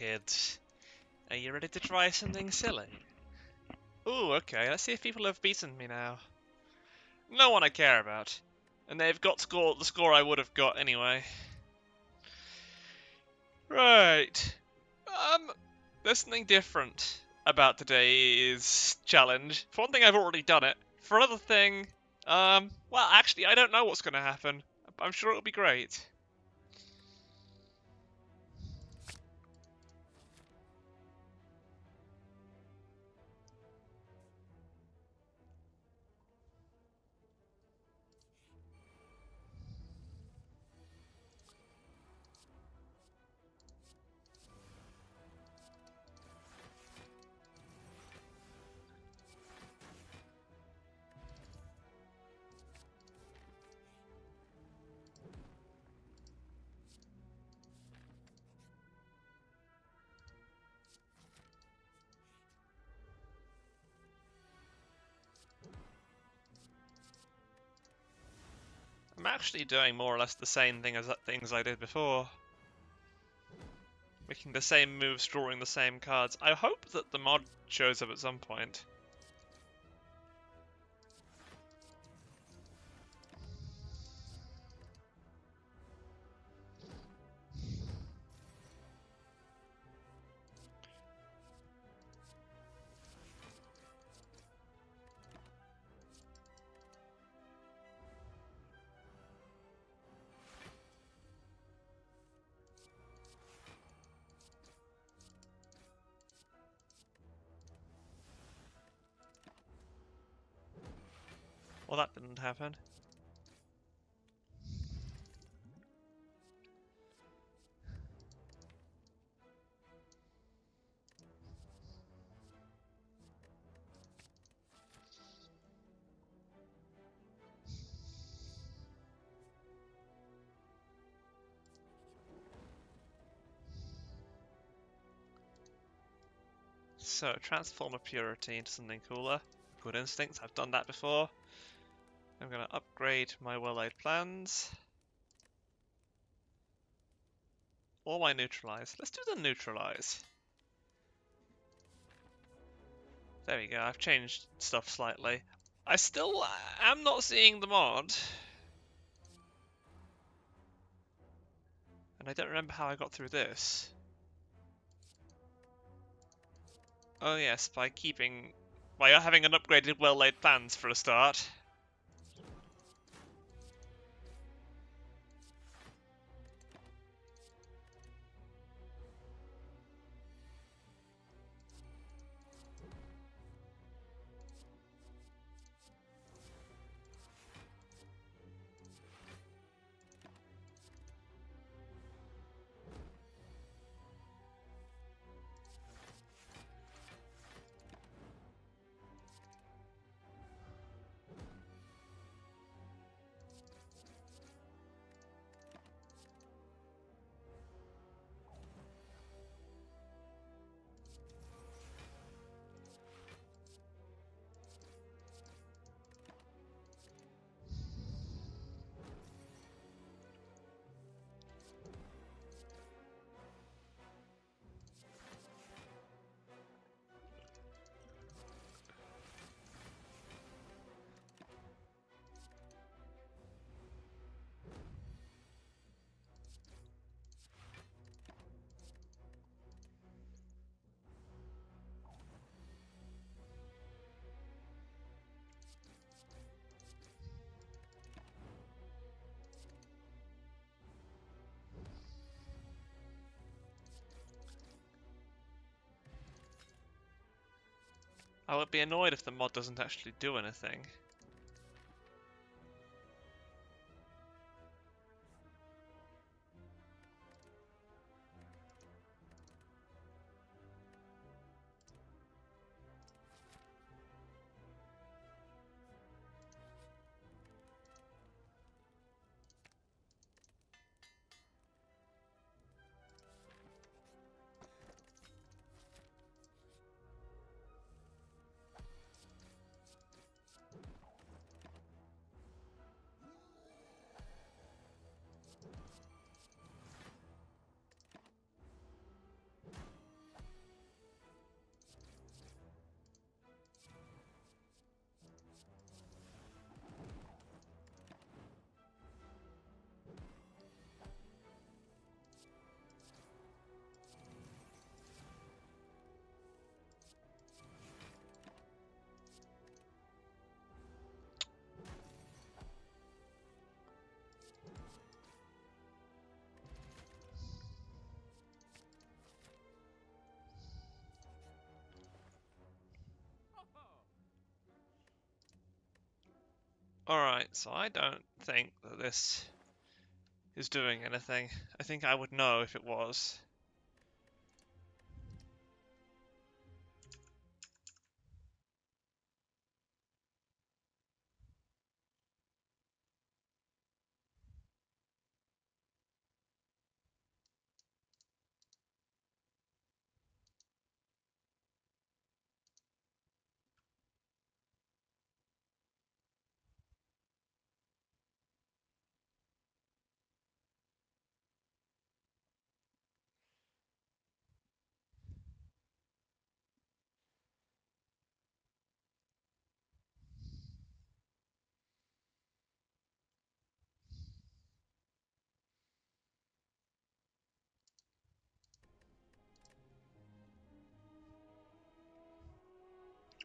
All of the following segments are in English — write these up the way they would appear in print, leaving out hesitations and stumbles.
Kids, are you ready to try something silly? Ooh, okay, let's see if people have beaten me now. No one I care about. And they've got the score I would have got anyway. Right. There's something different about today's challenge. For one thing, I've already done it. For another thing, well, actually, I don't know what's going to happen. I'm sure it'll be great. I'm actually doing more or less the same thing as things I did before. Making the same moves, drawing the same cards. I hope that the mod shows up at some point. Well, that didn't happen. So, transform a purity into something cooler. Good instincts, I've done that before. I'm going to upgrade my well-laid plans. Or my neutralize. Let's do the neutralize. There we go, I've changed stuff slightly. I still am not seeing the mod. And I don't remember how I got through this. Oh yes, by having an upgraded well-laid plans for a start. I would be annoyed if the mod doesn't actually do anything. Right, so I don't think that this is doing anything. I think I would know if it was.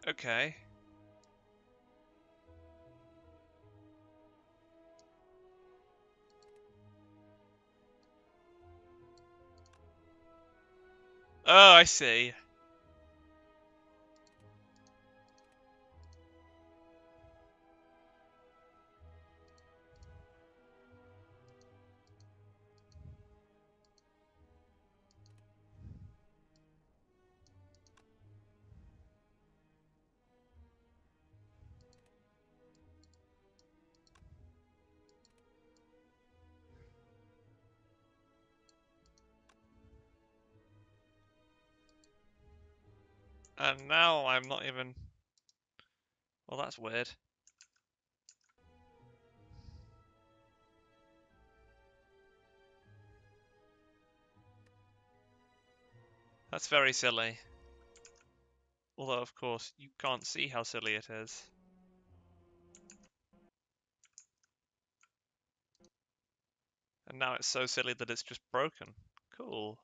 Okay. Oh, I see. And now I'm not even... Well, that's weird. That's very silly. Although, of course, you can't see how silly it is. And now it's so silly that it's just broken. Cool.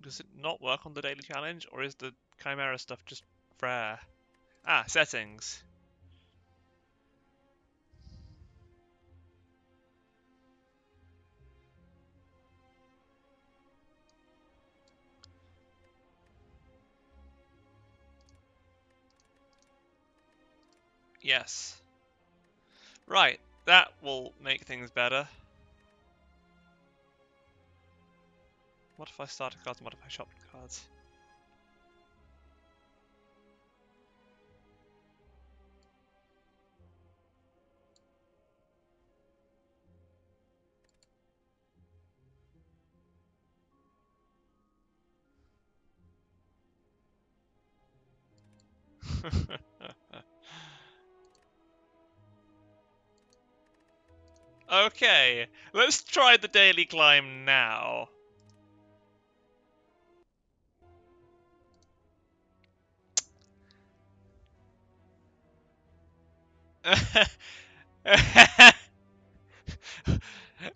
Does it not work on the daily challenge, or is the Chimera stuff just rare? Ah, settings. Yes. Right, that will make things better. Modify starter cards, modify shop cards. Okay, let's try the daily climb now.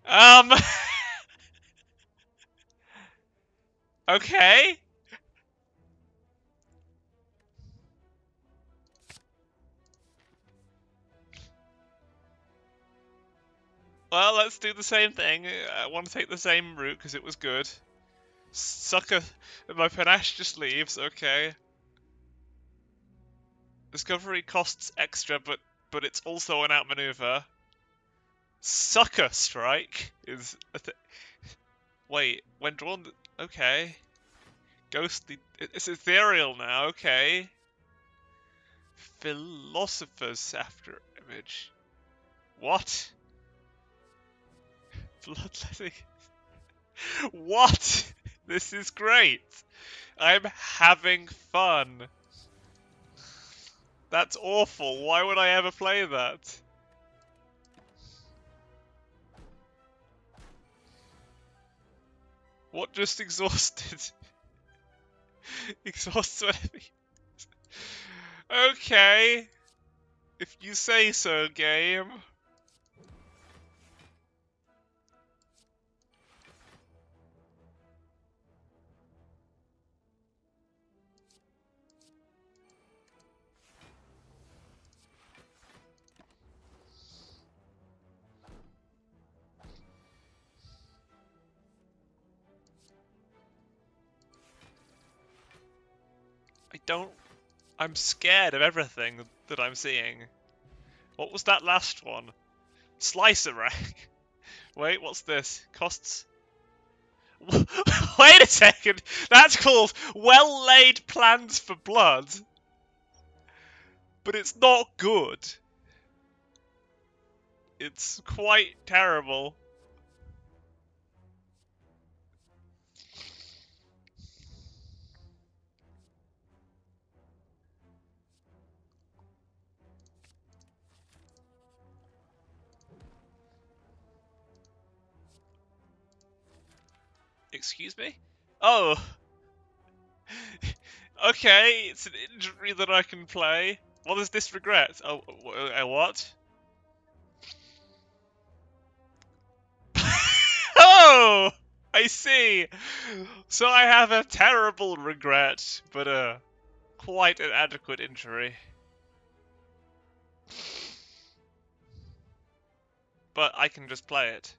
um. Okay. Well, let's do the same thing. I want to take the same route because it was good. Sucker. My panache just leaves. Okay. Discovery costs extra, but it's also an outmaneuver. Sucker strike is a wait, when drawn. Okay. Ghostly. It's ethereal now. Okay. Philosopher's after image. What? Bloodletting. What? This is great. I'm having fun. That's awful. Why would I ever play that? What just exhausted? Exhausts enemies. Okay. If you say so, game. I'm scared of everything that I'm seeing. What was that last one? Slicer rack. Wait, what's this? Costs. Wait a second! That's called well laid plans for blood. But it's not good. It's quite terrible. Excuse me? Oh. Okay, it's an injury that I can play. What is this regret? Oh, what? Oh! I see! So I have a terrible regret, but quite an adequate injury. But I can just play it.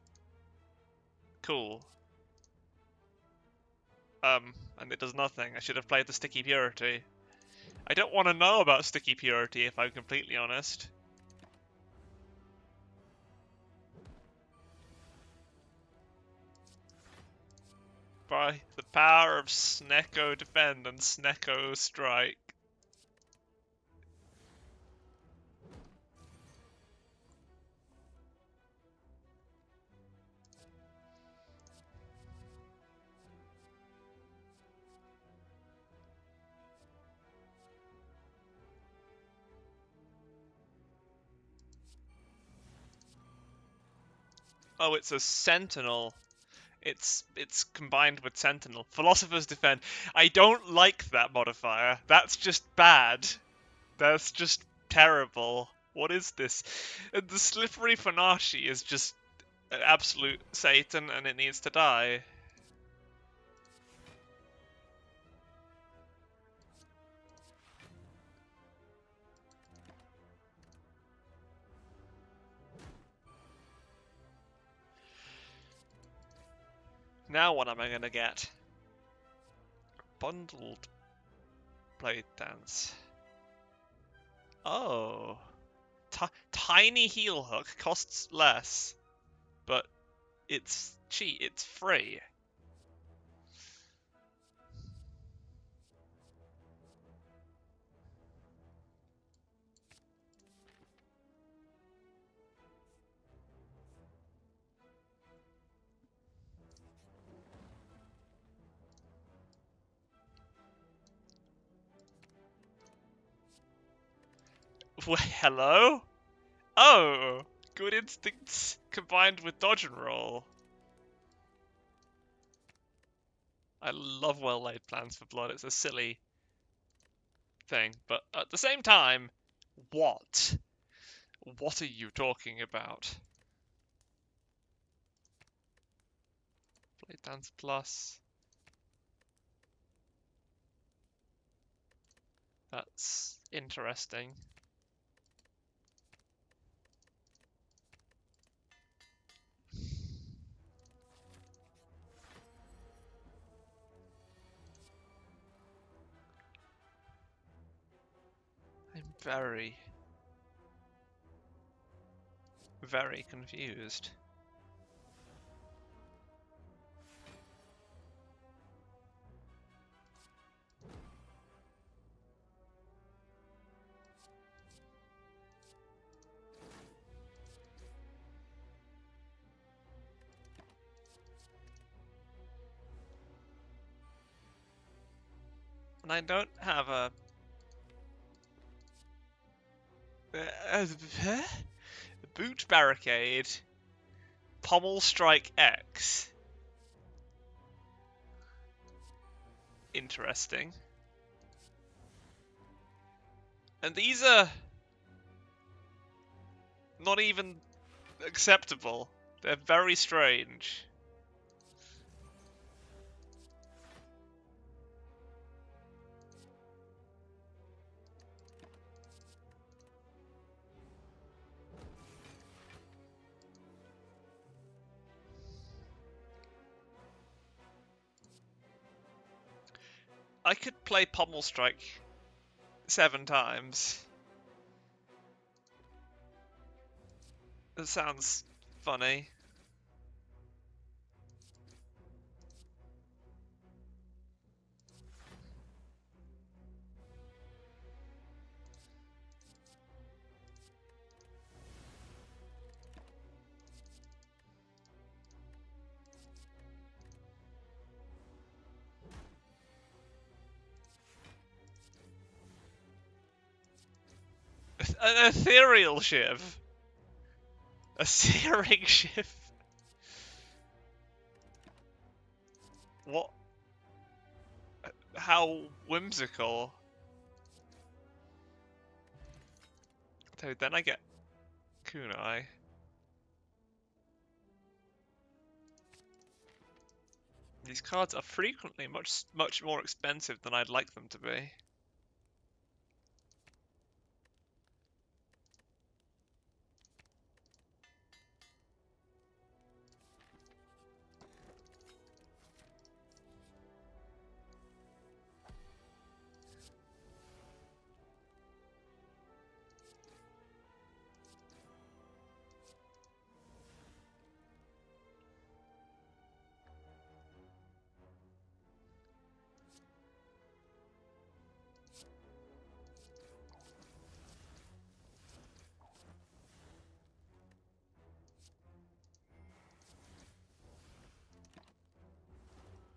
Cool. And it does nothing. I should have played the Sticky Purity. I don't want to know about Sticky Purity, if I'm completely honest. By the power of Snecko Defend and Snecko Strike. Oh, it's a Sentinel. It's combined with Sentinel. Philosopher's Defend. I don't like that modifier. That's just bad. That's just terrible. What is this? And the Slippery Fanashi is just an absolute Satan and it needs to die. Now what am I gonna get? Bundled Blade Dance. Oh. Tiny Heel Hook costs less, but it's cheap, it's free. Hello? Oh! Good instincts combined with dodge and roll. I love well-laid plans for blood. It's a silly thing, but at the same time, what? What are you talking about? Blade Dance Plus. That's interesting. I'm very, very confused. And I don't have a boot barricade. Pommel Strike X. Interesting. And these are not even acceptable. They're very strange. I could play Pommel Strike 7 times. That sounds funny. An ethereal shiv. A searing shiv. What? How whimsical. So then I get kunai. These cards are frequently much more expensive than I'd like them to be.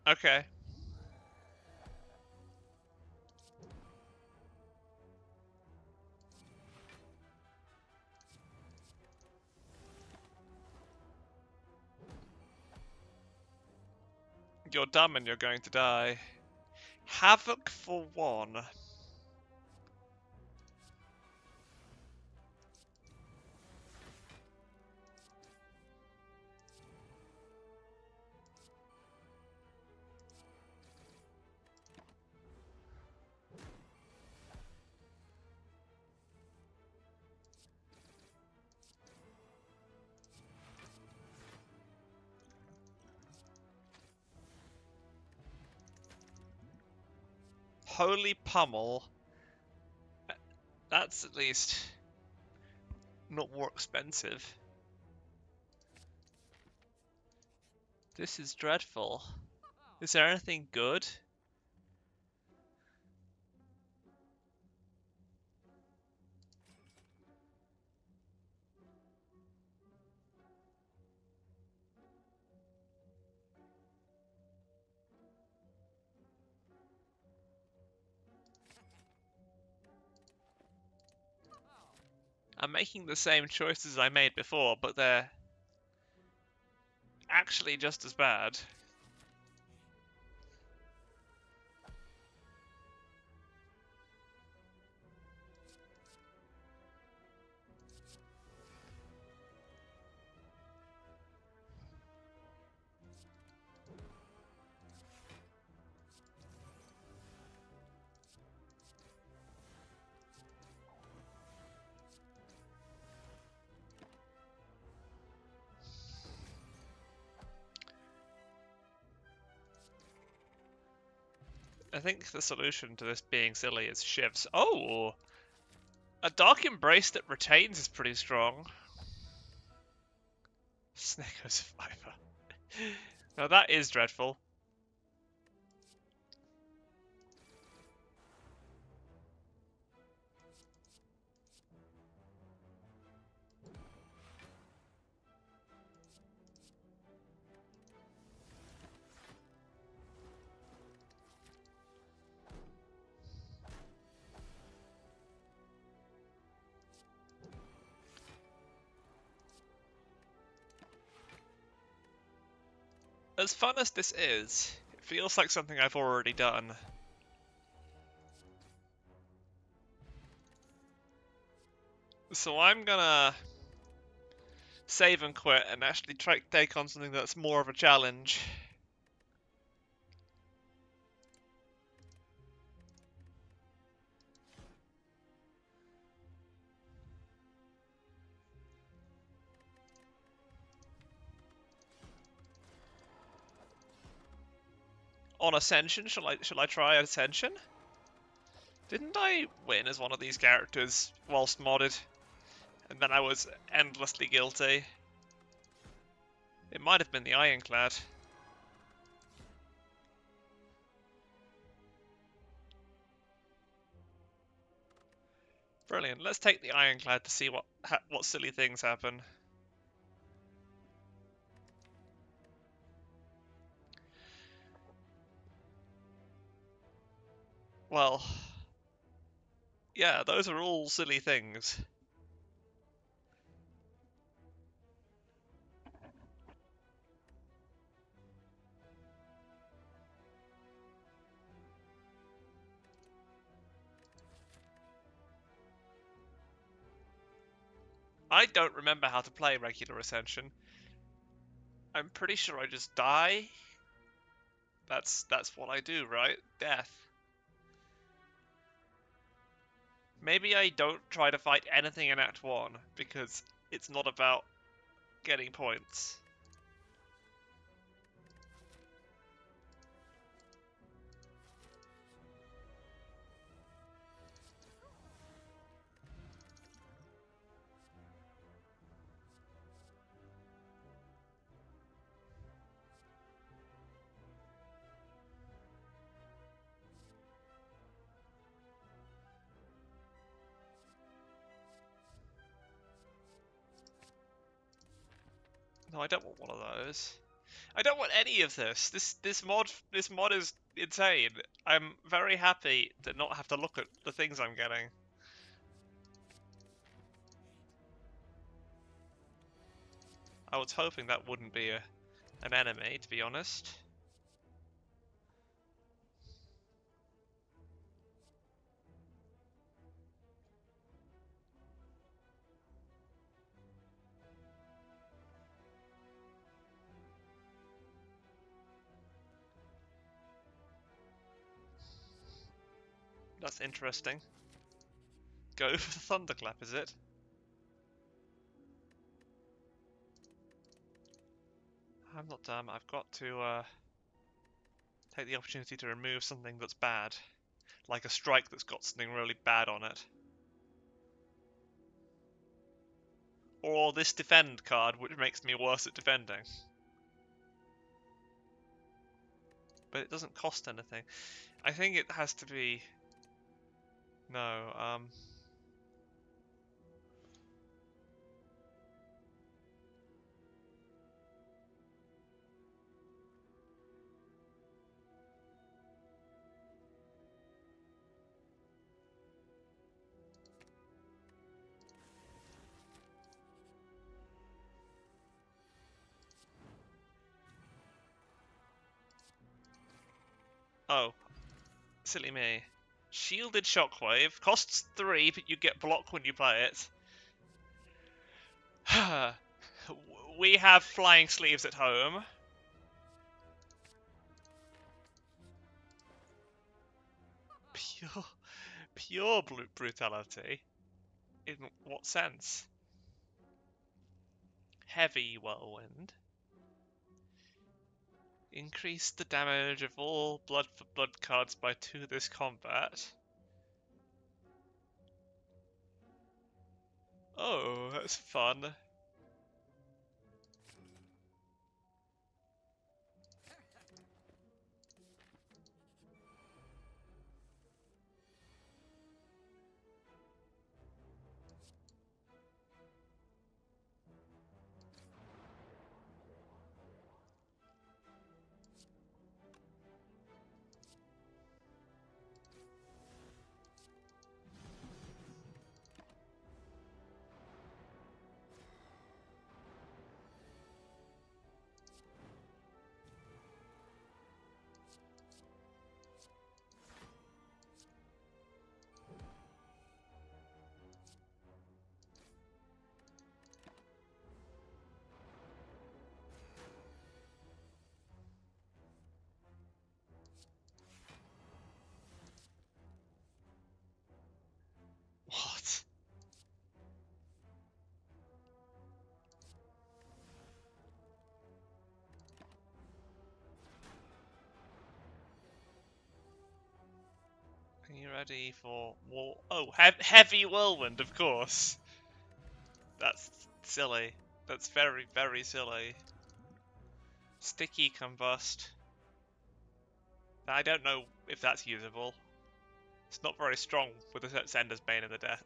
Okay. You're dumb and you're going to die. Havoc for 1. Holy pummel. That's at least not more expensive. This is dreadful. Is there anything good? I'm making the same choices I made before, but they're actually just as bad. I think the solution to this being silly is shivs. Oh! A Dark Embrace that retains is pretty strong. Sneko Survivor. Now that is dreadful. As fun as this is, it feels like something I've already done. So I'm gonna save and quit and actually try to take on something that's more of a challenge. On Ascension, shall I try Ascension? Didn't I win as one of these characters whilst modded? And then I was endlessly guilty. It might have been the Ironclad. Brilliant. Let's take the Ironclad to see what silly things happen. Well, yeah, those are all silly things. I don't remember how to play regular Ascension. I'm pretty sure I just die. That's what I do, right? Death. Maybe I don't try to fight anything in Act 1, because it's not about getting points. No, I don't want one of those. I don't want any of this. This mod is insane. I'm very happy to not have to look at the things I'm getting. I was hoping that wouldn't be an enemy, to be honest. That's interesting. Go for the thunderclap, is it? I'm not dumb. I've got to take the opportunity to remove something that's bad. Like a strike that's got something really bad on it. Or this defend card, which makes me worse at defending. But it doesn't cost anything. I think it has to be... No, Oh, silly me. Shielded Shockwave. Costs 3, but you get block when you play it. We have Flying Sleeves at home. Pure brutality? In what sense? Heavy Whirlwind. Increase the damage of all Blood for Blood cards by 2 this combat. Oh, that's fun. Are you ready for more? Oh, heavy whirlwind, of course. That's silly. That's very, very silly. Sticky combust. I don't know if that's usable. It's not very strong with the Sender's Bane in the deck.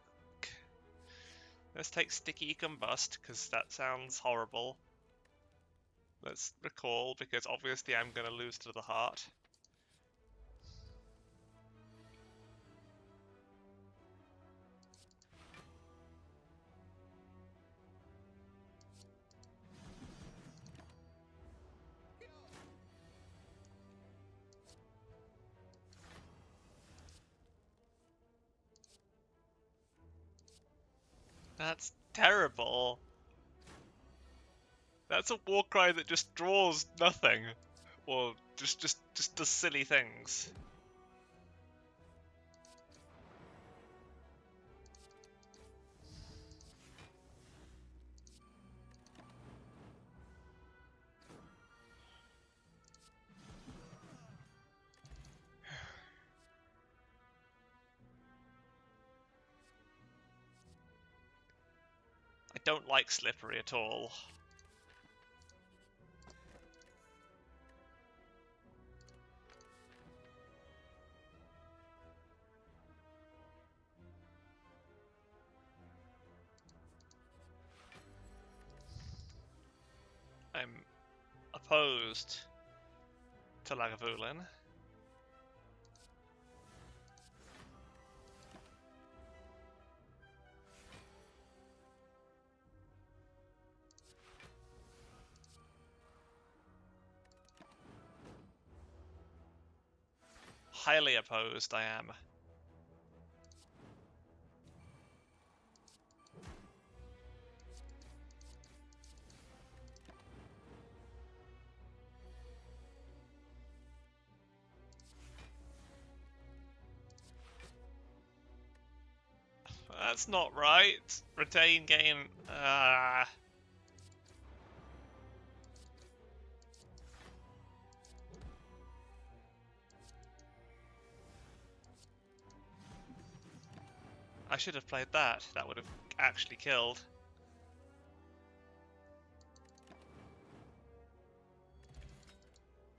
Let's take Sticky Combust, because that sounds horrible. Let's recall, because obviously I'm going to lose to the heart. That's terrible. That's a war cry that just draws nothing. Or just does silly things. I don't like Slippery at all. I'm opposed to Lagavulin. Highly opposed, I am. That's not right. Retain gain. I should have played that. That would have actually killed.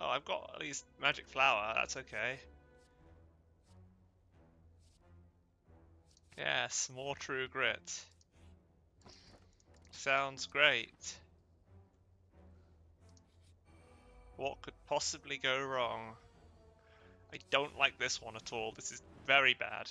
Oh, I've got at least Magic Flower. That's okay. Yes, more True Grit. Sounds great. What could possibly go wrong? I don't like this one at all. This is very bad.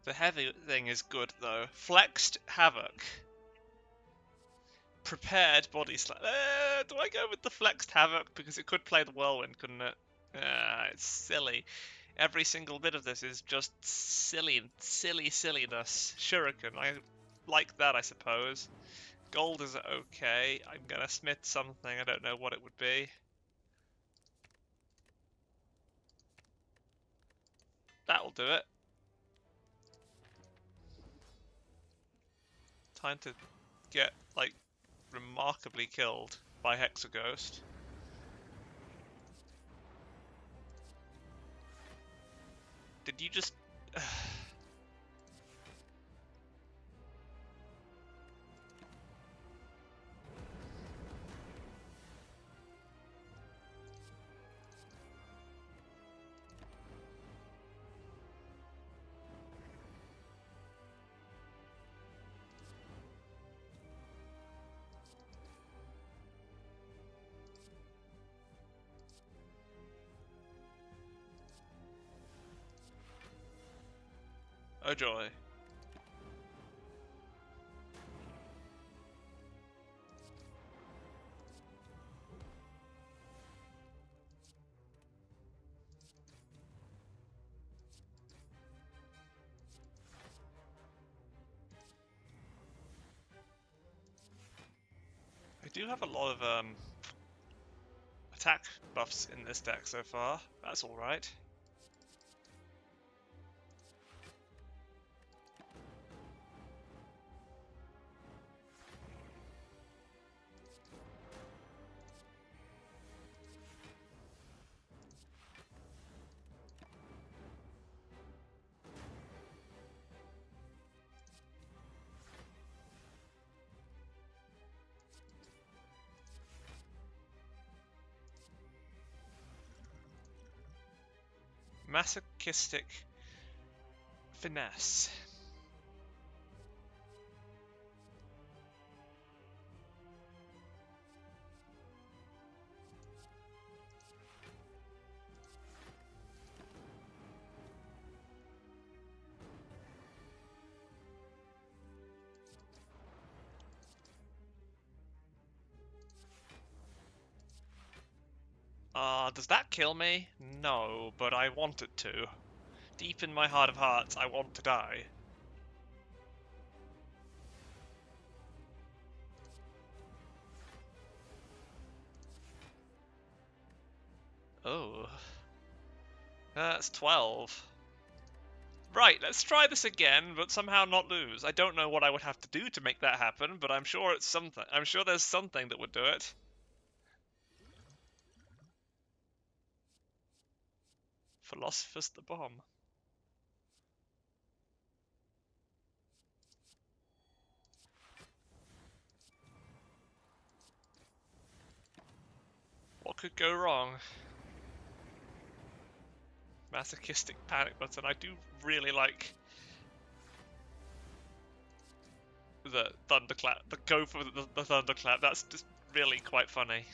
The heavy thing is good though. Flexed Havoc. Prepared Body Slam. Do I go with the Flexed Havoc? Because it could play the Whirlwind, couldn't it? It's silly. Every single bit of this is just silliness. Shuriken, I like that, I suppose. Gold is okay. I'm gonna smith something, I don't know what it would be. That'll do it. Time to get, like, remarkably killed by Hexaghost. Did you just... Oh joy. I do have a lot of attack buffs in this deck so far. That's alright. Masochistic finesse. Does that kill me? No, but I want it to. Deep in my heart of hearts, I want to die. Oh. That's 12. Right, let's try this again, but somehow not lose. I don't know what I would have to do to make that happen, but I'm sure it's something. I'm sure there's something that would do it. Philosopher's the bomb. What could go wrong? Masochistic panic button. I do really like the thunderclap. The go for the thunderclap. That's just really quite funny.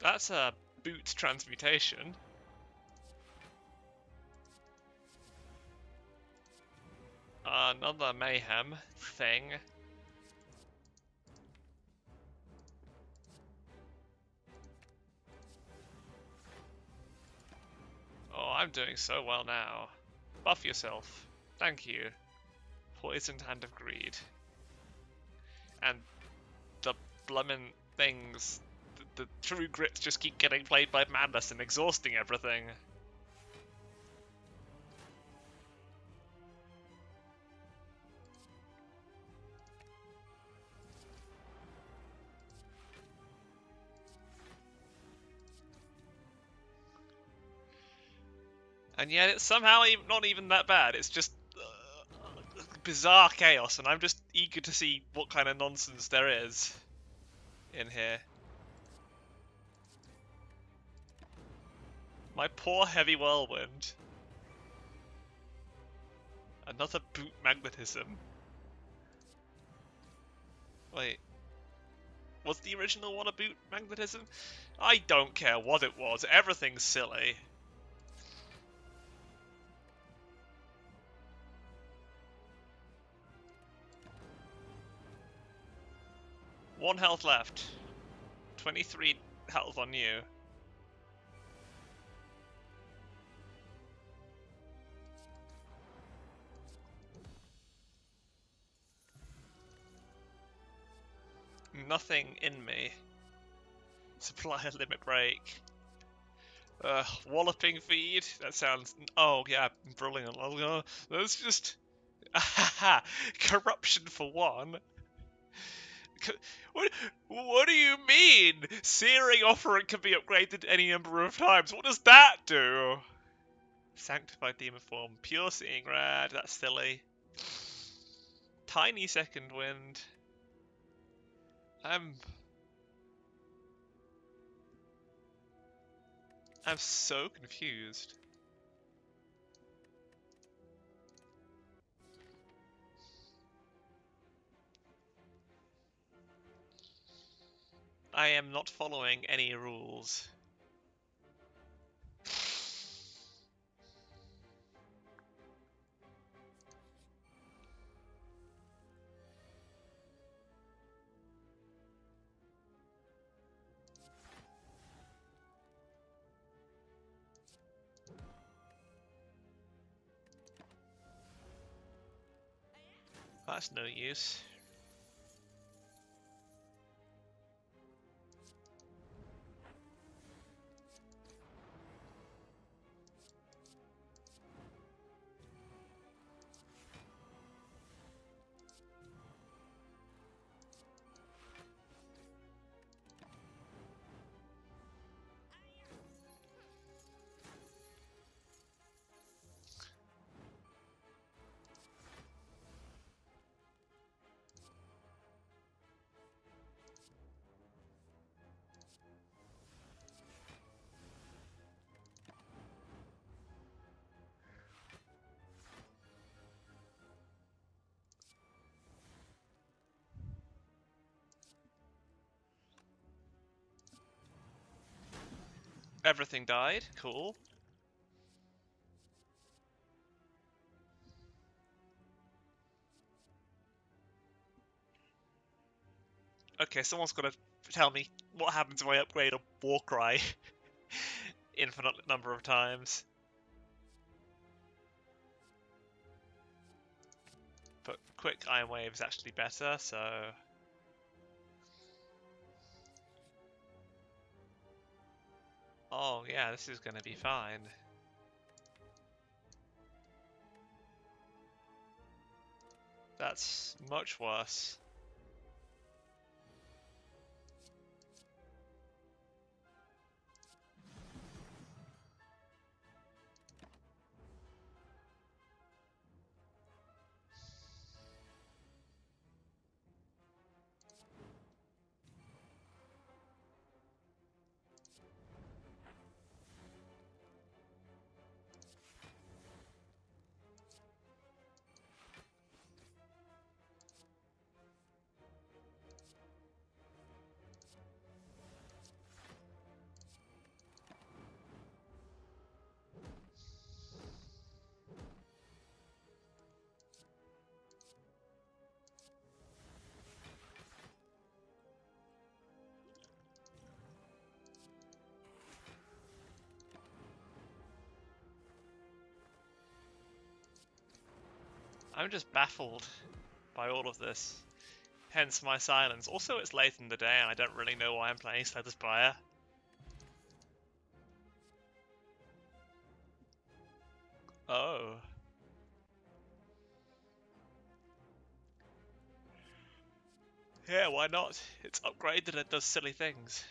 That's a boot transmutation. Another mayhem thing. Oh, I'm doing so well now. Buff yourself. Thank you. Poisoned Hand of Greed. And the blummin' things. The true grits just keep getting played by madness and exhausting everything. And yet it's somehow not even that bad. It's just bizarre chaos, and I'm just eager to see what kind of nonsense there is in here. My poor heavy whirlwind. Another boot magnetism. Wait. Was the original one a boot magnetism? I don't care what it was. Everything's silly. One health left. 23 health on you. Nothing in me. Supplier limit break. Walloping feed. That sounds. Oh yeah, brilliant. That's just. Corruption for one. What do you mean? Searing Offering can be upgraded any number of times. What does that do? Sanctified Demon Form. Pure Seeing Rad. That's silly. Tiny Second Wind. I'm so confused. I am not following any rules. That's no use. Everything died. Cool. Okay, someone's got to tell me what happens if I upgrade a Warcry infinite number of times. But quick Iron Wave is actually better, so... Oh yeah, this is gonna be fine. That's much worse. I'm just baffled by all of this. Hence my silence. Also, it's late in the day and I don't really know why I'm playing Slay the Spire. Oh. Yeah, why not? It's upgraded and it does silly things.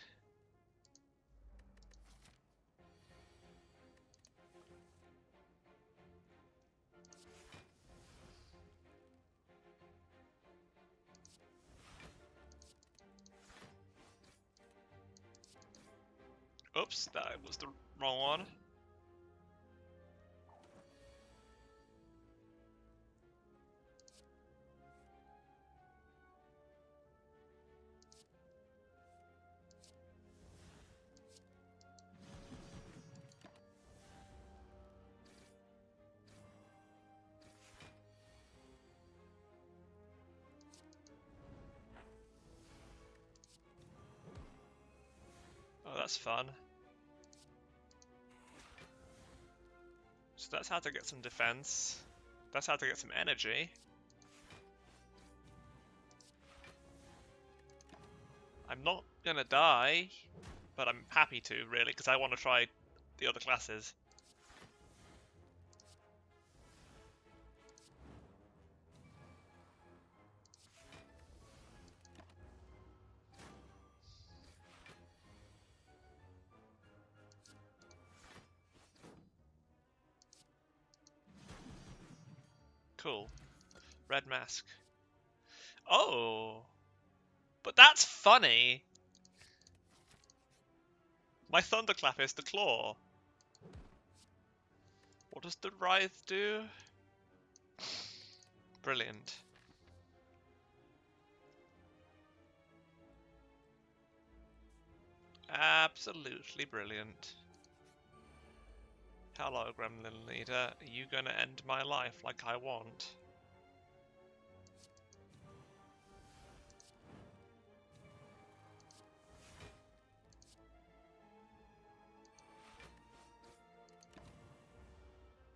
Oops, that was the wrong one. Oh, that's fun. So that's how to get some defense. That's how to get some energy. I'm not gonna die, but I'm happy to, really, because I want to try the other classes. Cool. Red mask. Oh! But that's funny! My thunderclap is the claw. What does the writhe do? Brilliant. Absolutely brilliant. Hello, Gremlin Leader. Are you gonna end my life like I want?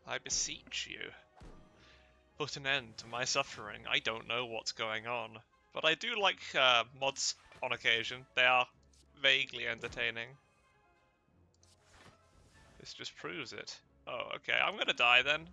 I beseech you. put an end to my suffering. I don't know what's going on. But I do like mods on occasion. They are vaguely entertaining. This just proves it. Oh, okay, I'm gonna die then.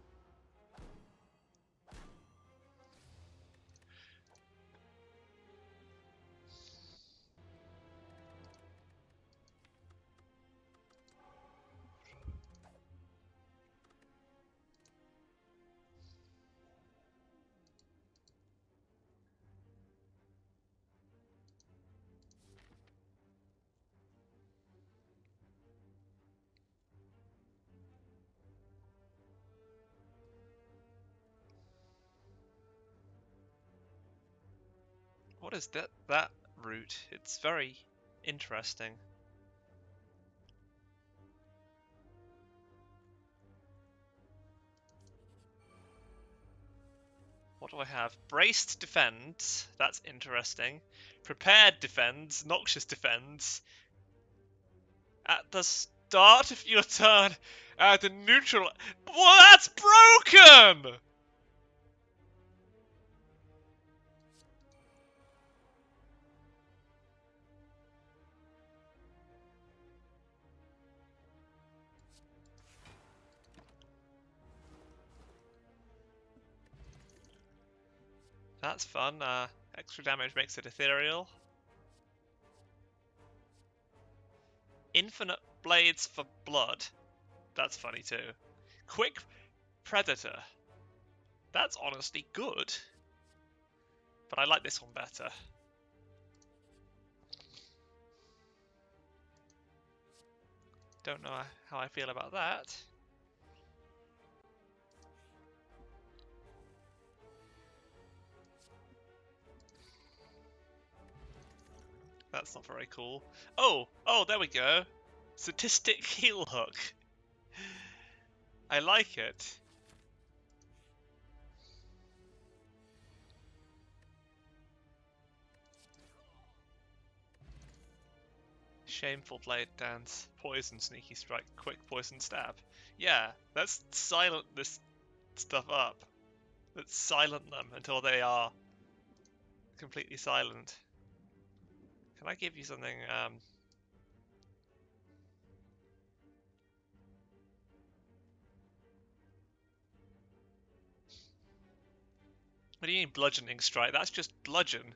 What is that route? It's very interesting. What do I have? Braced defends. That's interesting. Prepared defends. Noxious defends. At the start of your turn, the neutral. Well, that's broken! That's fun. Extra damage makes it ethereal. Infinite blades for blood. That's funny too. Quick predator. That's honestly good. But I like this one better. Don't know how I feel about that. That's not very cool. Oh, there we go. Statistic heel hook. I like it. Shameful blade dance. Poison sneaky strike. Quick poison stab. Yeah, let's silent this stuff up. Let's silent them until they are completely silent. Can I give you something? What do you mean bludgeoning strike? That's just bludgeon.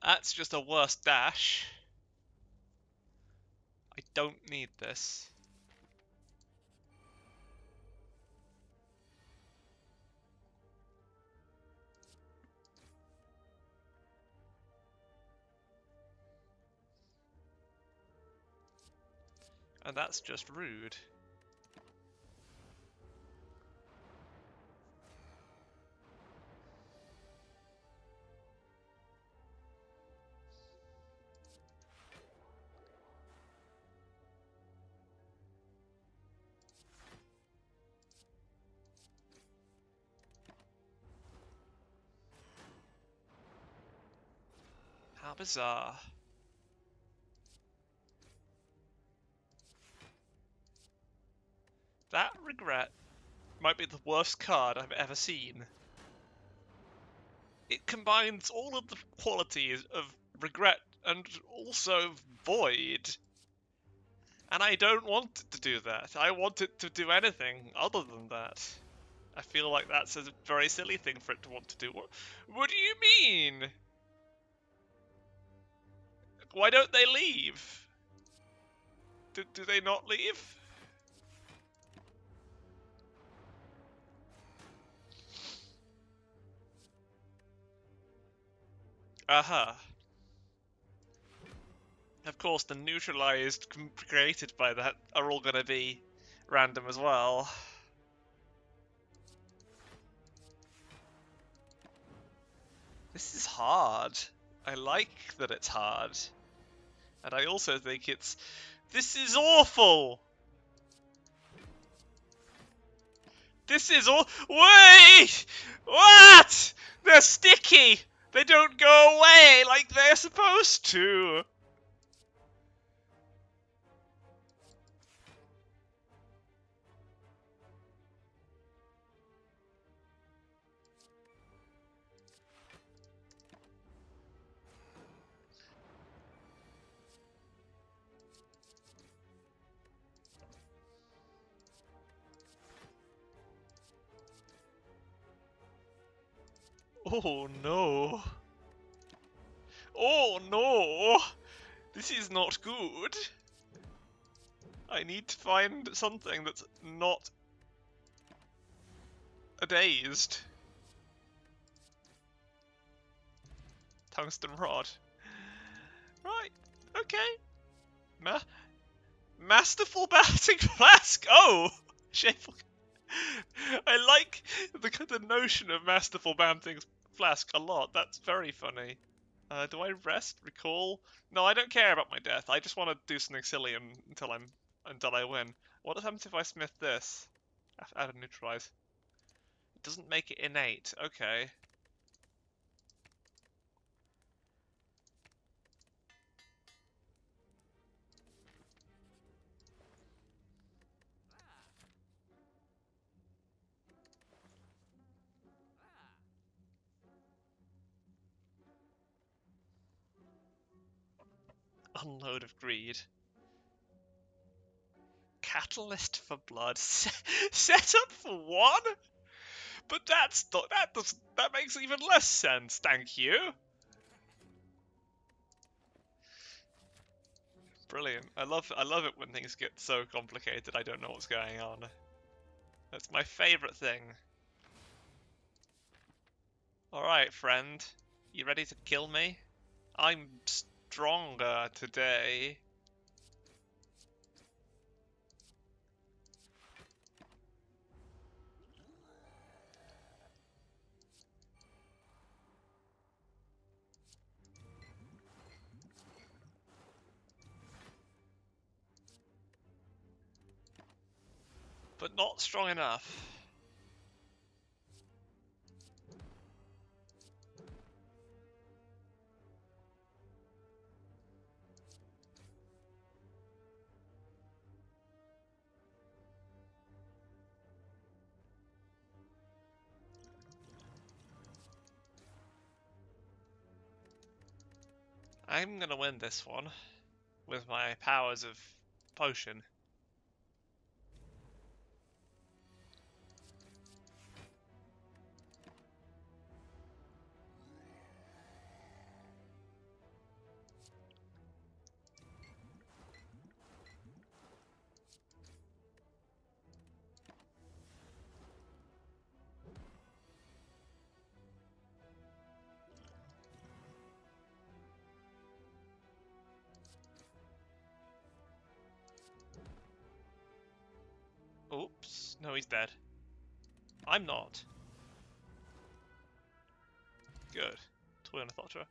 That's just a worse dash. I don't need this. And that's just rude. How bizarre. That regret might be the worst card I've ever seen. It combines all of the qualities of regret and also void. And I don't want it to do that. I want it to do anything other than that. I feel like that's a very silly thing for it to want to do. What do you mean? Why don't they leave? Do they not leave? Aha. Of course, the neutralized created by that are all going to be random as well. This is hard. I like that it's hard. And I also think it's... This is awful! This is all... Wait! What? They're sticky! They don't go away like they're supposed to! Oh no. Oh no! This is not good. I need to find something that's not a dazed. Tungsten rod. Right, okay. Masterful batting flask! Oh! Shameful. I like the notion of masterful batting flask a lot. That's very funny. Do I rest? Recall? No, I don't care about my death. I just want to do something silly until I win. What happens if I smith this? Add a neutralize. It doesn't make it innate. Okay. Unload of greed. Catalyst for blood. Set up for one? But that makes even less sense. Thank you. Brilliant. I love it when things get so complicated I don't know what's going on. That's my favorite thing. Alright, friend. You ready to kill me? I'm stronger today. But not strong enough. I'm gonna win this one with my powers of potion. Oops. No, he's dead. I'm not. Good. Toy Ornithoptera.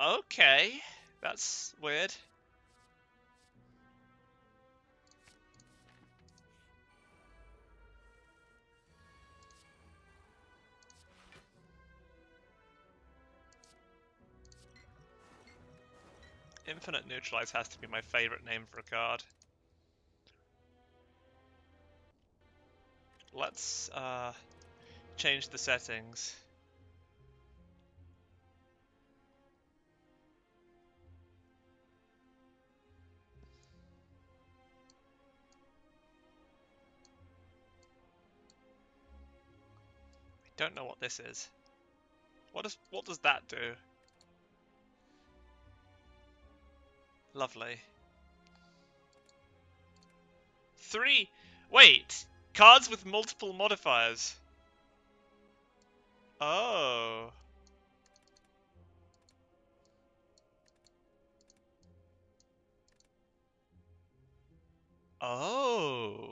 Okay. That's weird. Infinite Neutralize has to be my favourite name for a card. Let's change the settings. I don't know what this is. What does that do? Lovely. 3. Wait. Cards with multiple modifiers. Oh. Oh.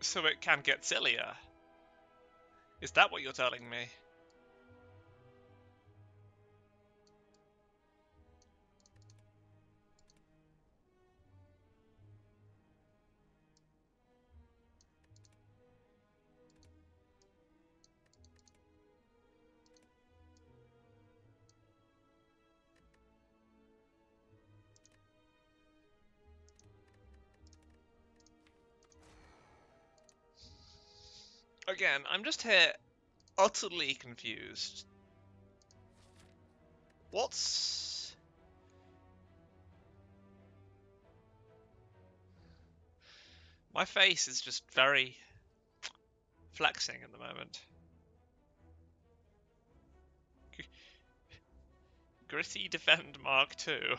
So it can get sillier. Is that what you're telling me? Again, I'm just here utterly confused. What's... My face is just very flexing at the moment. Gritty Defend Mark II.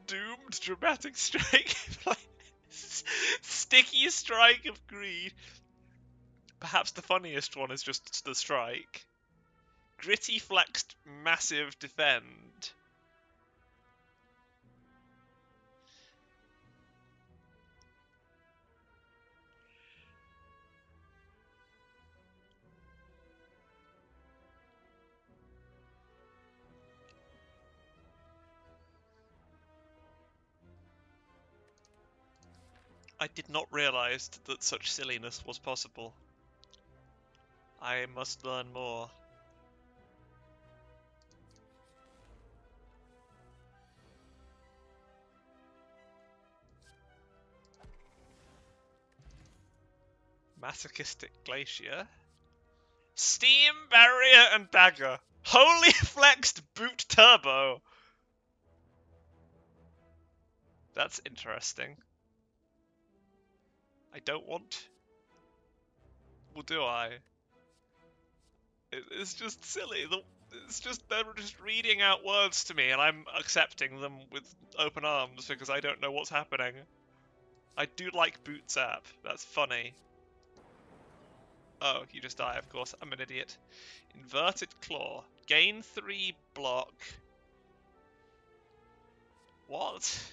Doomed Dramatic Strike. Sticky Strike of Greed. Perhaps the funniest one is just the strike. Gritty Flexed Massive Defend. I did not realize that such silliness was possible. I must learn more. Masochistic Glacier. Steam Barrier and Dagger. Holy Flexed Boot Turbo. That's interesting. I don't want... Well, do I? It's just silly. It's just, they're just reading out words to me and I'm accepting them with open arms because I don't know what's happening. I do like Boot Zap. That's funny. Oh, you just die, of course. I'm an idiot. Inverted Claw. Gain 3 block. What?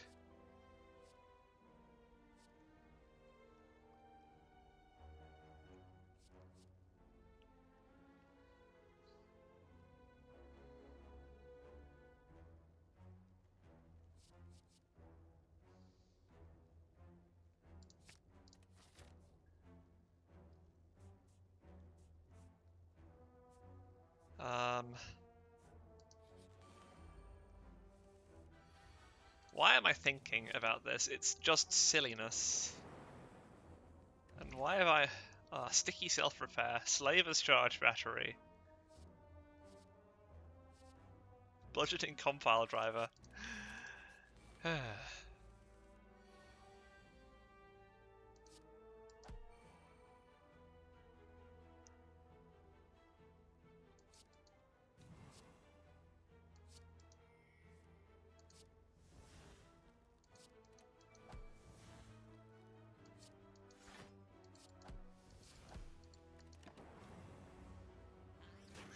Why am I thinking about this? It's just silliness. And why have I... Sticky Self-Repair, Slaver's Charge Battery. Budgeting Compile Driver.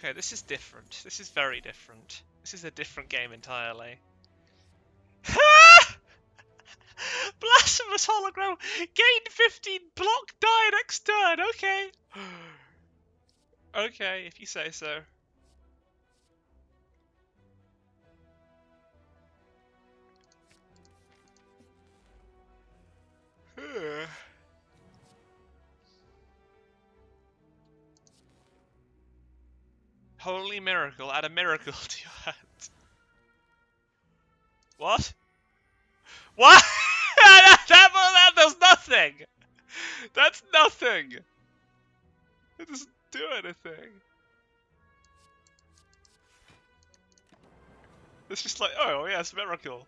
Okay, this is different. This is very different. This is a different game entirely. Blasphemous Hologram! Gain 15 block, die next turn! Okay. Okay, if you say so. Holy Miracle, add a miracle to your hand. What? What? that does nothing! That's nothing! It doesn't do anything. It's just like, oh yes, miracle.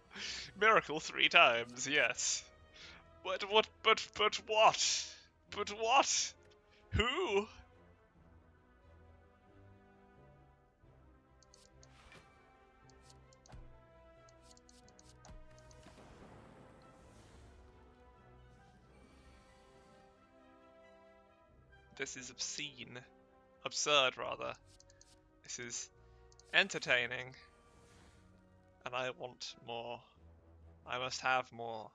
Miracle 3 times, yes. But what? But what? Who? This is obscene. Absurd, rather. This is entertaining. And I want more. I must have more.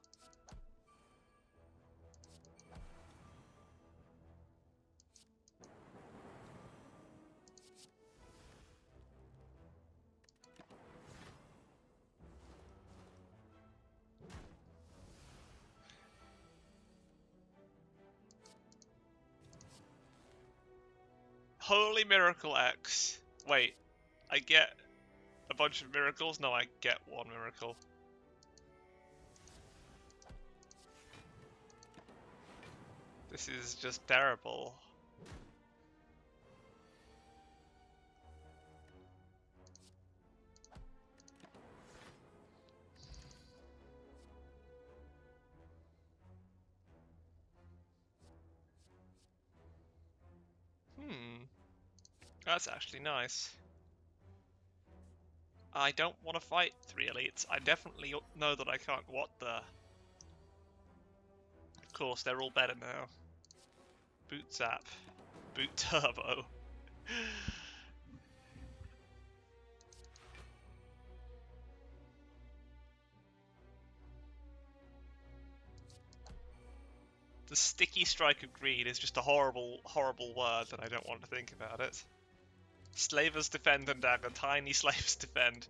Holy Miracle X. Wait, I get a bunch of miracles? No, I get one miracle. This is just terrible. That's actually nice. I don't want to fight 3 elites. I definitely know that I can't. What the? Of course, they're all better now. Boot zap. Boot turbo. The sticky strike of greed is just a horrible, horrible word that I don't want to think about it. Slavers defend and dagger, tiny slaves defend.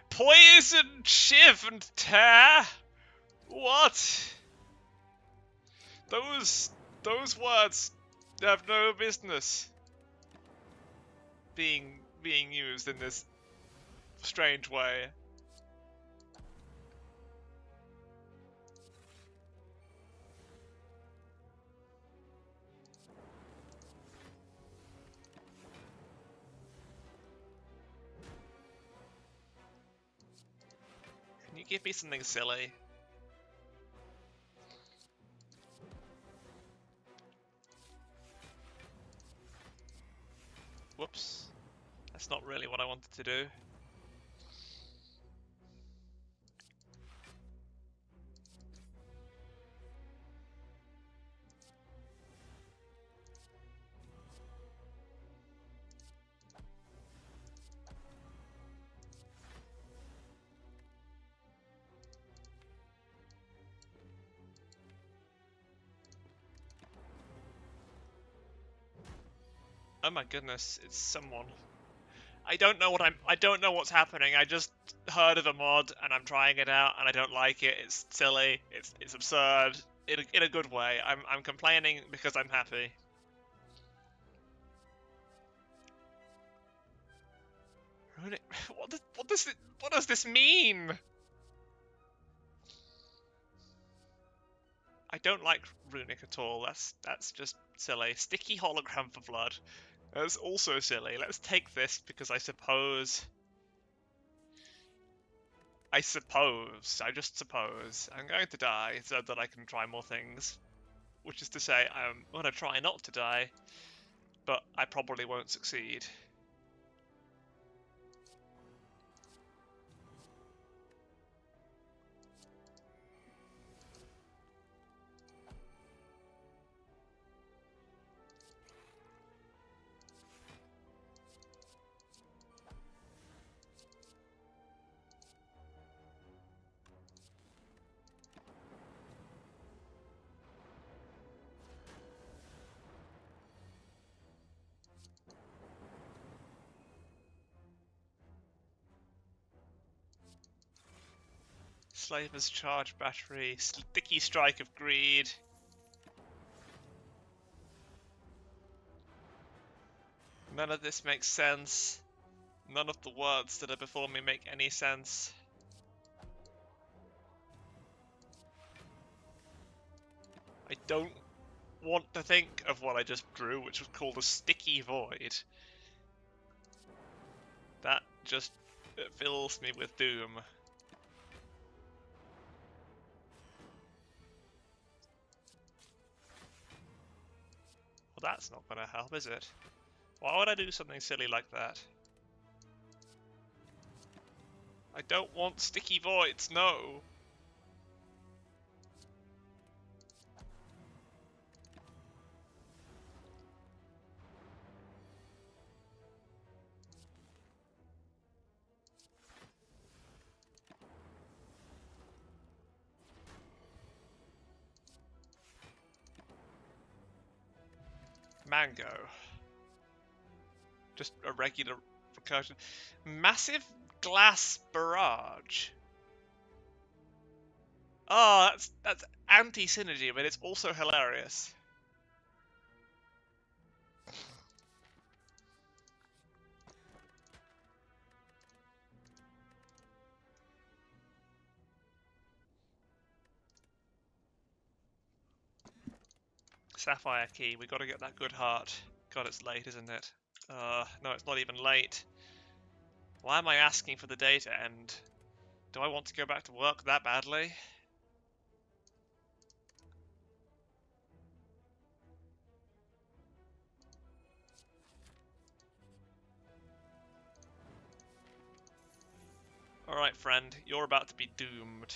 Poison, shiv, and tear? What? Those words have no business being used in this strange way. Can you give me something silly? Whoops. That's not really what I wanted to do. Oh my goodness, it's someone. I don't know what's happening. I just heard of a mod and I'm trying it out and I don't like it. It's silly. It's absurd. In a good way. I'm complaining because I'm happy. What does this mean? I don't like runic at all. That's just silly. Sticky hologram for blood. That's also silly. Let's take this because I just suppose, I'm going to die so that I can try more things. Which is to say, I'm going to try not to die, but I probably won't succeed. Slaver's charge battery, sticky strike of greed. None of this makes sense. None of the words that are before me make any sense. I don't want to think of what I just drew, which was called a sticky void. That just fills me with doom. Well, that's not going to help, is it? Why would I do something silly like that? I don't want sticky voids, no! Mango. Just a regular recursion. Massive glass barrage. Oh, that's anti-synergy, but it's also hilarious. Sapphire key. We gotta get that good heart. God, it's late, isn't it? No, it's not even late. Why am I asking for the day to end? Do I want to go back to work that badly? Alright, friend, you're about to be doomed.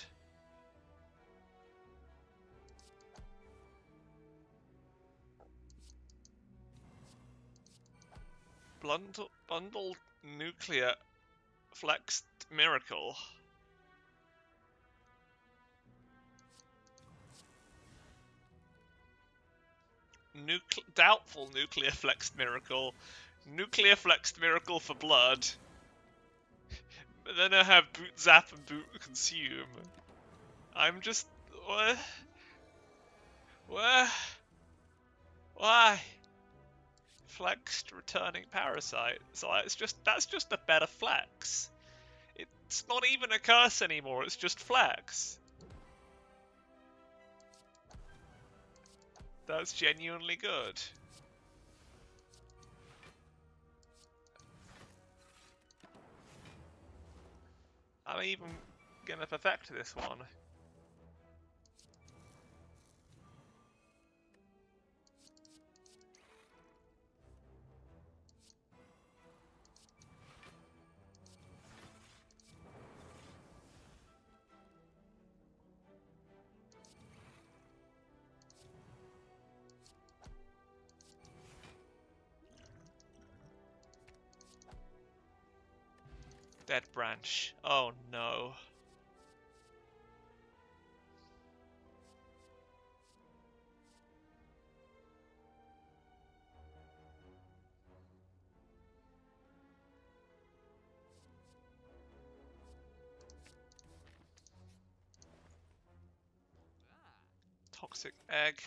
Bundle nuclear flexed miracle. Doubtful nuclear flexed miracle. Nuclear flexed miracle for blood. But then I have boot zap and boot consume. I'm just... What? Where? Why? Flexed returning parasite. So that's just a better flex. It's not even a curse anymore, it's just flex. That's genuinely good. I'm even gonna perfect this one. Dead branch. Oh no. Toxic egg.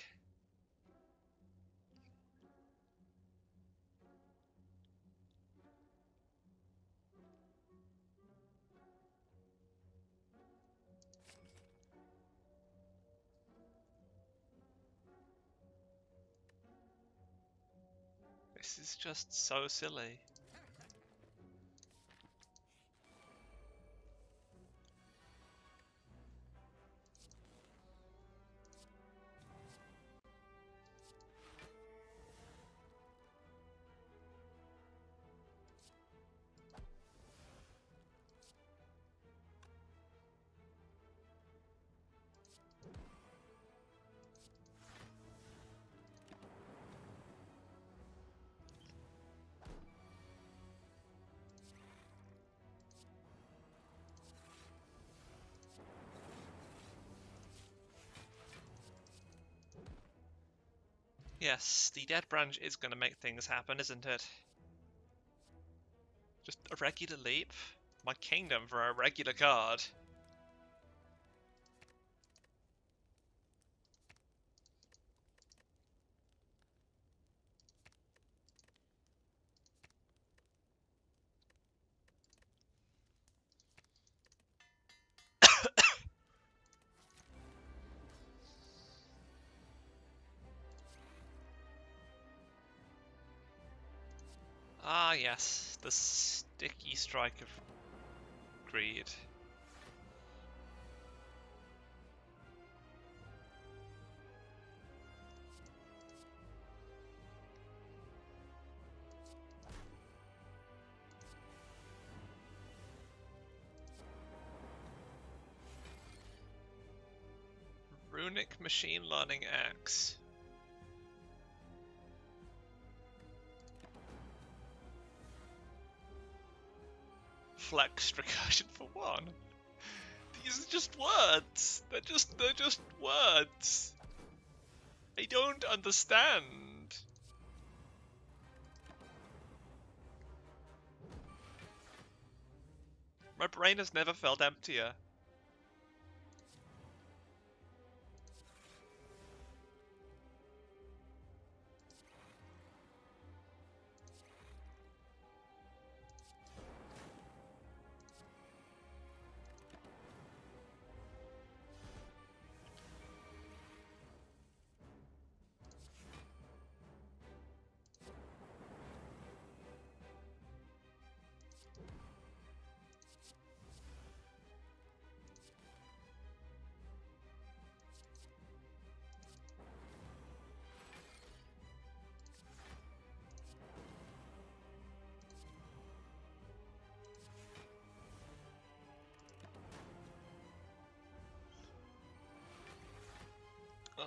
This is just so silly. Yes, the dead branch is going to make things happen, isn't it? Just a regular leap? My kingdom for a regular card. Ah yes, the sticky strike of greed. Runic Machine Learning X. Flex recursion for one. These are just words. They're just words. I don't understand. My brain has never felt emptier.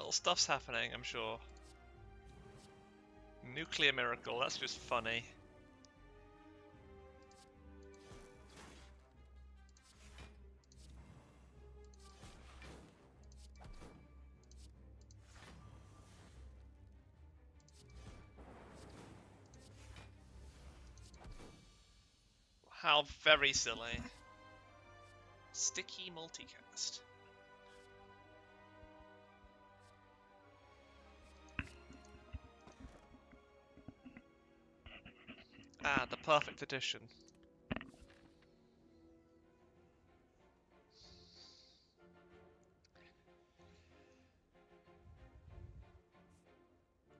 Little stuff's happening, I'm sure. Nuclear miracle, that's just funny. How very silly. Sticky multicast. Ah, the perfect addition.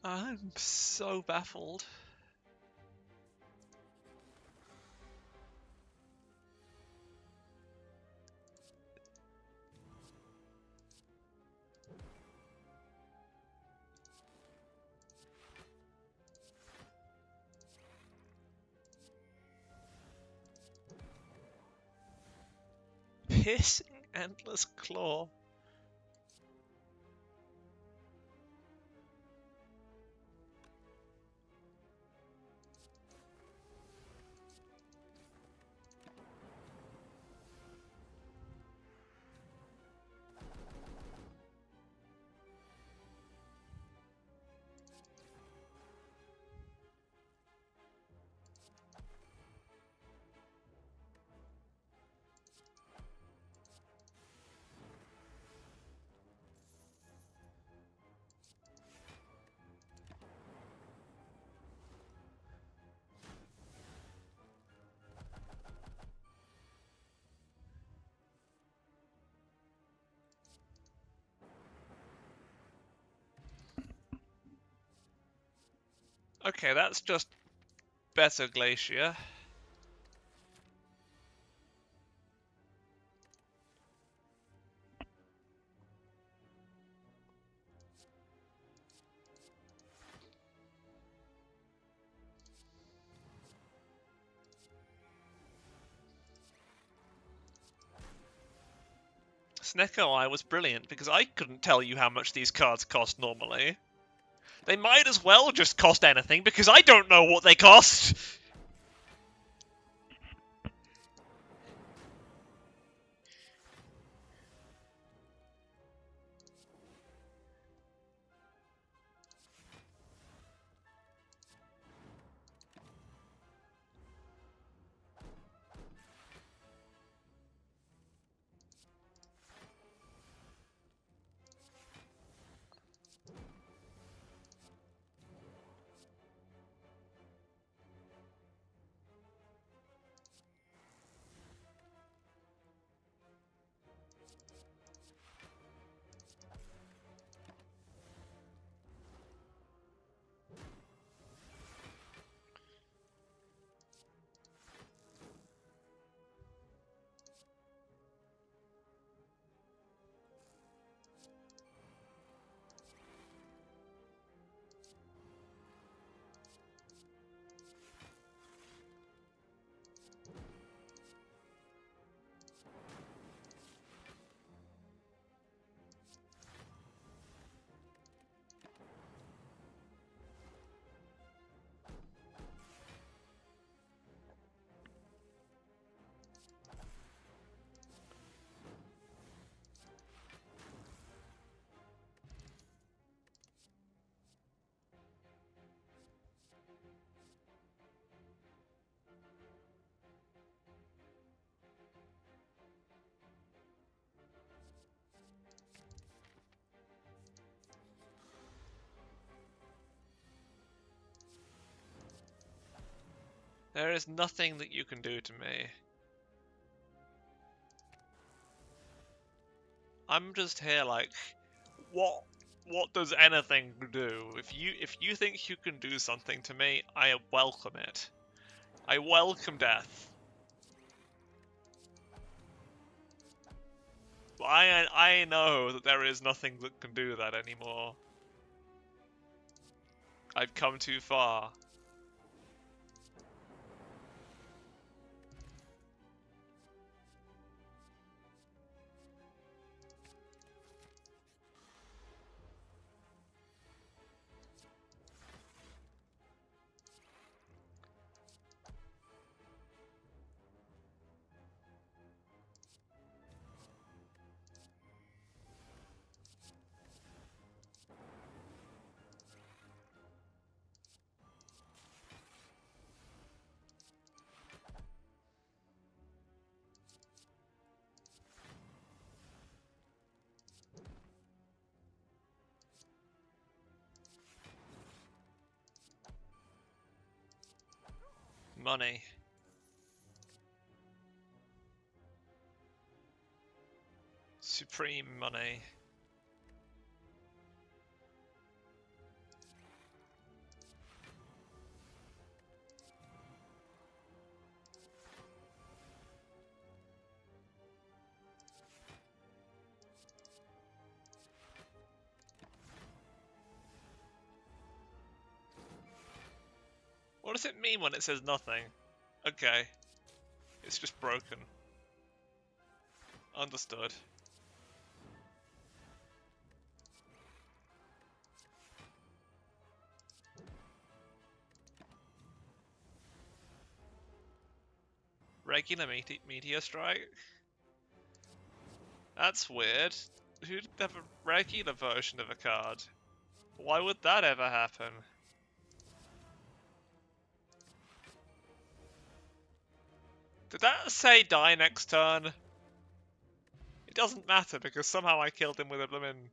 I'm so baffled. Piercing endless claw. Okay, that's just better Glacier. Snecko Eye was brilliant because I couldn't tell you how much these cards cost normally. They might as well just cost anything because I don't know what they cost! There is nothing that you can do to me. I'm just here like, what does anything do? If you think you can do something to me, I welcome it. I welcome death. I know that there is nothing that can do that anymore. I've come too far. money. Supreme money. What does it mean when it says nothing? Okay. It's just broken. Understood. Regular meteor strike? That's weird. Who'd have a regular version of a card? Why would that ever happen? Did that say die next turn? It doesn't matter because somehow I killed him with a bloomin'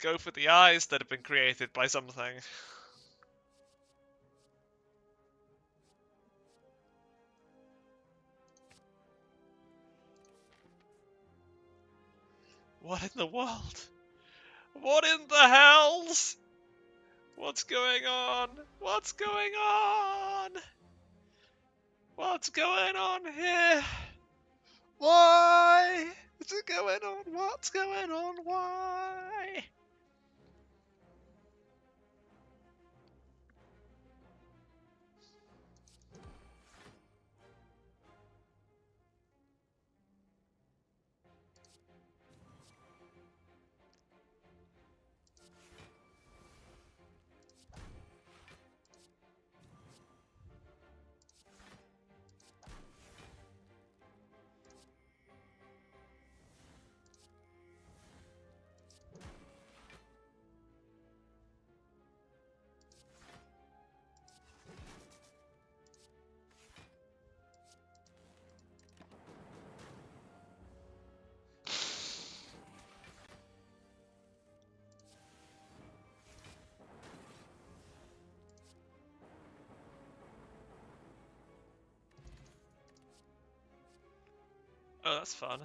go for the eyes that have been created by something. What in the world? What in the hells? What's going on? What's going on? What's going on here? Why is it going on? What's going on? Why? Oh, that's fun.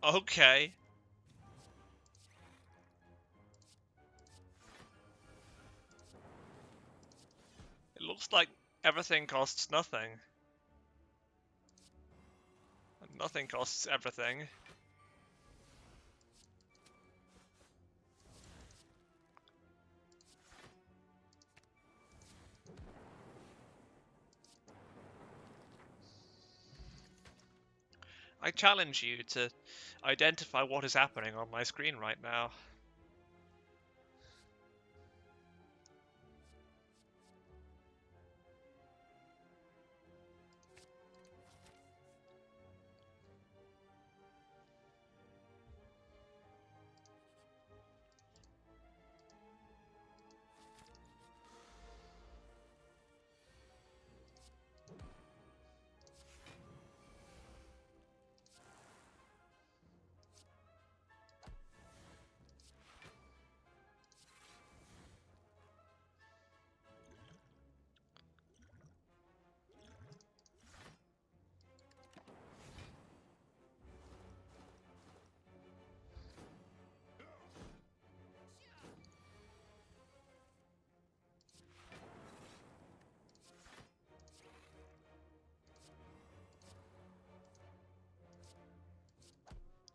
Okay. It looks like everything costs nothing. And nothing costs everything. I challenge you to identify what is happening on my screen right now.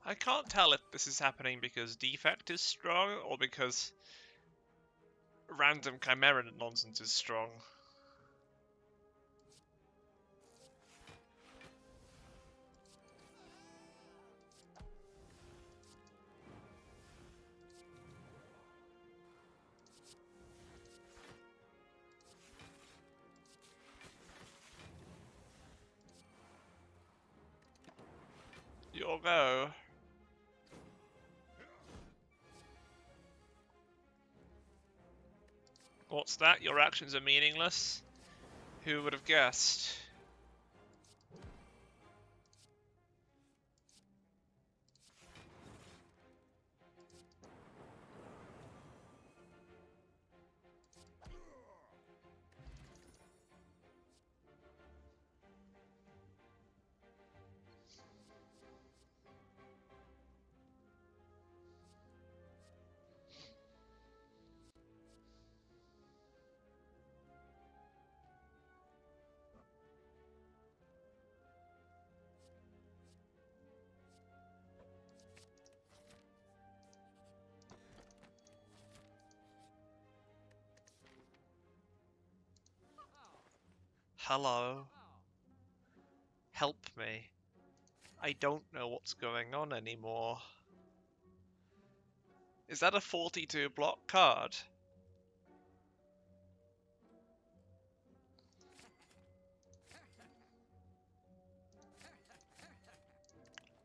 I can't tell if this is happening because defect is strong or because random chimera nonsense is strong. You'll go. What's that? Your actions are meaningless? Who would have guessed? Hello? Help me. I don't know what's going on anymore. Is that a 42 block card?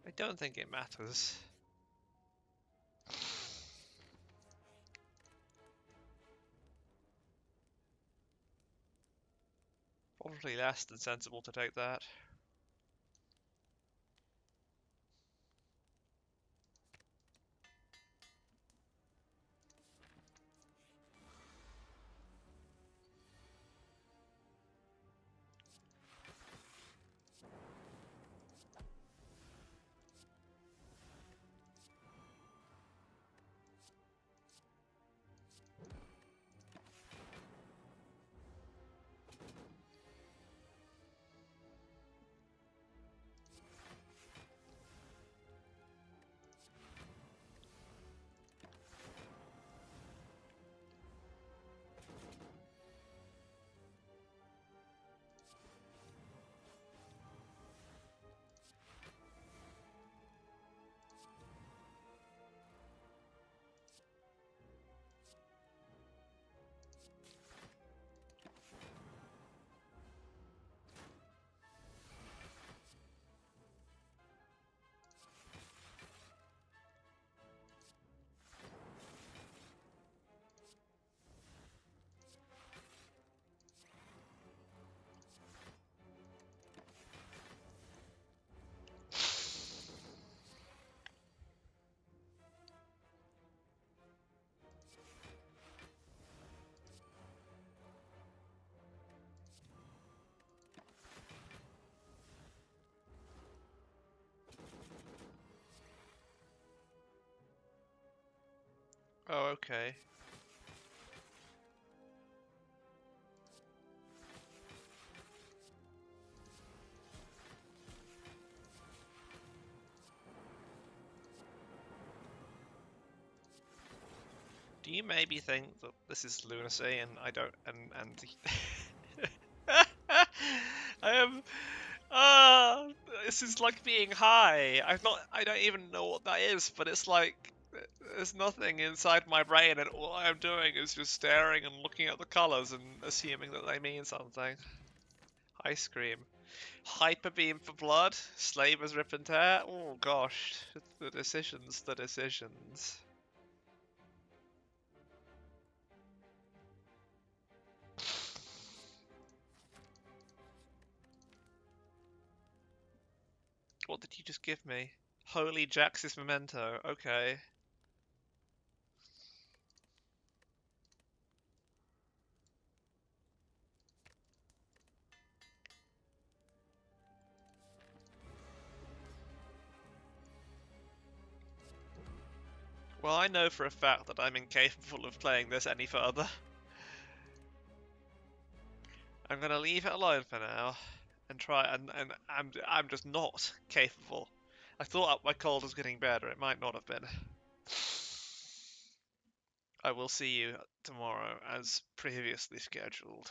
I don't think it matters. Probably less than sensible to take that. Oh, okay. Do you maybe think that this is lunacy and I don't I am this is like being high. I don't even know what that is, but it's like there's nothing inside my brain and all I'm doing is just staring and looking at the colours and assuming that they mean something. Ice cream. Hyper beam for blood? Slavers rip and tear? Oh gosh. The decisions, the decisions. What did you just give me? Holy Jax's Memento. Okay. Well, I know for a fact that I'm incapable of playing this any further. I'm gonna leave it alone for now and try and I'm just not capable. I thought my cold was getting better. It might not have been. I will see you tomorrow as previously scheduled.